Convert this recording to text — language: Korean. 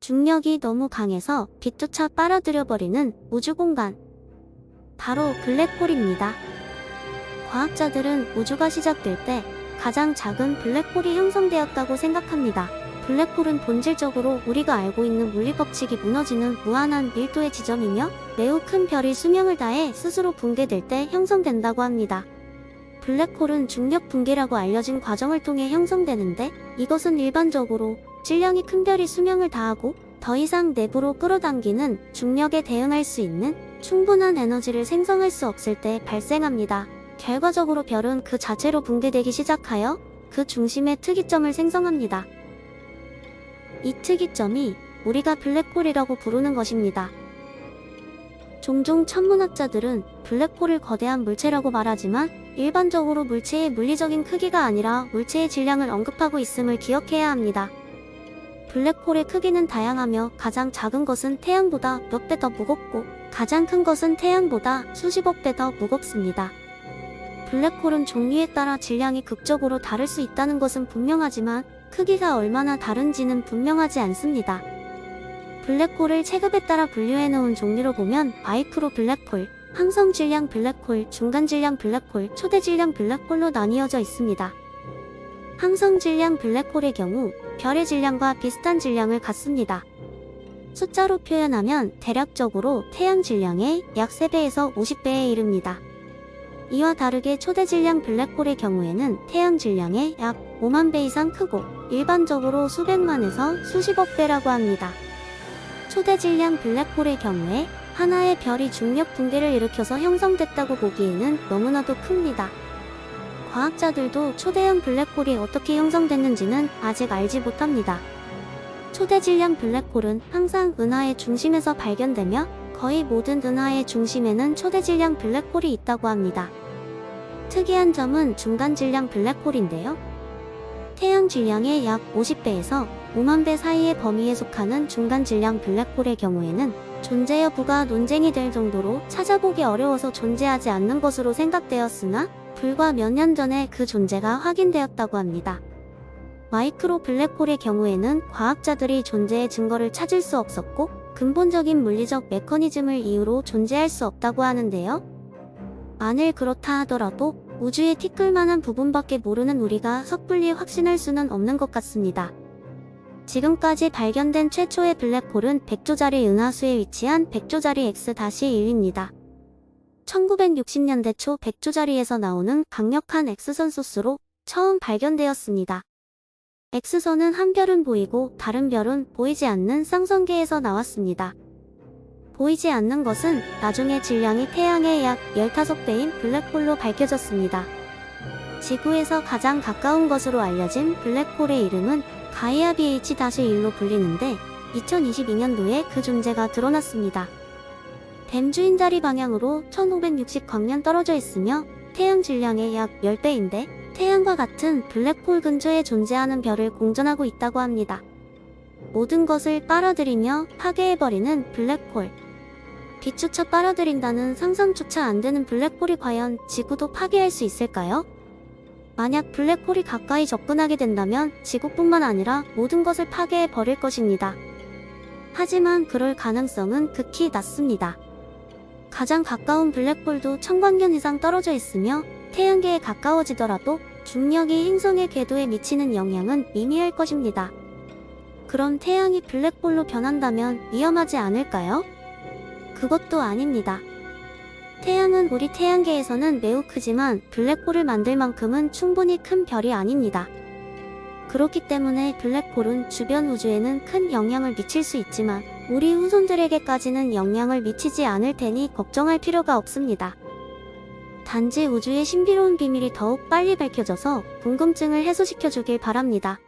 중력이 너무 강해서 빛조차 빨아들여버리는 우주공간. 바로 블랙홀입니다. 과학자들은 우주가 시작될 때 가장 작은 블랙홀이 형성되었다고 생각합니다. 블랙홀은 본질적으로 우리가 알고 있는 물리법칙이 무너지는 무한한 밀도의 지점이며 매우 큰 별이 수명을 다해 스스로 붕괴될 때 형성된다고 합니다. 블랙홀은 중력 붕괴라고 알려진 과정을 통해 형성되는데, 이것은 일반적으로 질량이 큰 별이 수명을 다하고 더 이상 내부로 끌어당기는 중력에 대응할 수 있는 충분한 에너지를 생성할 수 없을 때 발생합니다. 결과적으로 별은 그 자체로 붕괴되기 시작하여 그 중심의 특이점을 생성합니다. 이 특이점이 우리가 블랙홀이라고 부르는 것입니다. 종종 천문학자들은 블랙홀을 거대한 물체라고 말하지만 일반적으로 물체의 물리적인 크기가 아니라 물체의 질량을 언급하고 있음을 기억해야 합니다. 블랙홀의 크기는 다양하며 가장 작은 것은 태양보다 몇 배 더 무겁고 가장 큰 것은 태양보다 수십억 배 더 무겁습니다. 블랙홀은 종류에 따라 질량이 극적으로 다를 수 있다는 것은 분명하지만 크기가 얼마나 다른지는 분명하지 않습니다. 블랙홀을 체급에 따라 분류해 놓은 종류로 보면 마이크로 블랙홀, 항성 질량 블랙홀, 중간 질량 블랙홀, 초대 질량 블랙홀로 나뉘어져 있습니다. 항성 질량 블랙홀의 경우 별의 질량과 비슷한 질량을 갖습니다. 숫자로 표현하면 대략적으로 태양 질량의 약 3배에서 50배에 이릅니다. 이와 다르게 초대 질량 블랙홀의 경우에는 태양 질량의 약 5만 배 이상 크고 일반적으로 수백만에서 수십억 배라고 합니다. 초대 질량 블랙홀의 경우에 하나의 별이 중력 붕괴를 일으켜서 형성됐다고 보기에는 너무나도 큽니다. 과학자들도 초대형 블랙홀이 어떻게 형성됐는지는 아직 알지 못합니다. 초대 질량 블랙홀은 항상 은하의 중심에서 발견되며 거의 모든 은하의 중심에는 초대 질량 블랙홀이 있다고 합니다. 특이한 점은 중간 질량 블랙홀인데요. 태양 질량의 약 50배에서 5만 배 사이의 범위에 속하는 중간 질량 블랙홀의 경우에는 존재 여부가 논쟁이 될 정도로 찾아보기 어려워서 존재하지 않는 것으로 생각되었으나 불과 몇 년 전에 그 존재가 확인되었다고 합니다. 마이크로 블랙홀의 경우에는 과학자들이 존재의 증거를 찾을 수 없었고 근본적인 물리적 메커니즘을 이유로 존재할 수 없다고 하는데요. 만일 그렇다 하더라도 우주의 티끌만한 부분밖에 모르는 우리가 섣불리 확신할 수는 없는 것 같습니다. 지금까지 발견된 최초의 블랙홀은 100조짜리 은하수에 위치한 100조짜리 X-1입니다. 1960년대 초 100조짜리에서 나오는 강력한 X선 소스로 처음 발견되었습니다. X선은 한 별은 보이고 다른 별은 보이지 않는 쌍성계에서 나왔습니다. 보이지 않는 것은 나중에 질량이 태양의 약 15배인 블랙홀로 밝혀졌습니다. 지구에서 가장 가까운 것으로 알려진 블랙홀의 이름은 가이아 BH-1로 불리는데 2022년도에 그 존재가 드러났습니다. 뱀 주인자리 방향으로 1560광년 떨어져 있으며 태양 질량의 약 10배인데 태양과 같은 블랙홀 근처에 존재하는 별을 공전하고 있다고 합니다. 모든 것을 빨아들이며 파괴해버리는 블랙홀. 빛조차 빨아들인다는 상상조차 안 되는 블랙홀이 과연 지구도 파괴할 수 있을까요? 만약 블랙홀이 가까이 접근하게 된다면 지구뿐만 아니라 모든 것을 파괴해버릴 것입니다. 하지만 그럴 가능성은 극히 낮습니다. 가장 가까운 블랙홀도 1000광년 이상 떨어져 있으며 태양계에 가까워지더라도 중력이 행성의 궤도에 미치는 영향은 미미할 것입니다. 그럼 태양이 블랙홀로 변한다면 위험하지 않을까요? 그것도 아닙니다. 태양은 우리 태양계에서는 매우 크지만 블랙홀을 만들 만큼은 충분히 큰 별이 아닙니다. 그렇기 때문에 블랙홀은 주변 우주에는 큰 영향을 미칠 수 있지만 우리 후손들에게까지는 영향을 미치지 않을 테니 걱정할 필요가 없습니다. 단지 우주의 신비로운 비밀이 더욱 빨리 밝혀져서 궁금증을 해소시켜주길 바랍니다.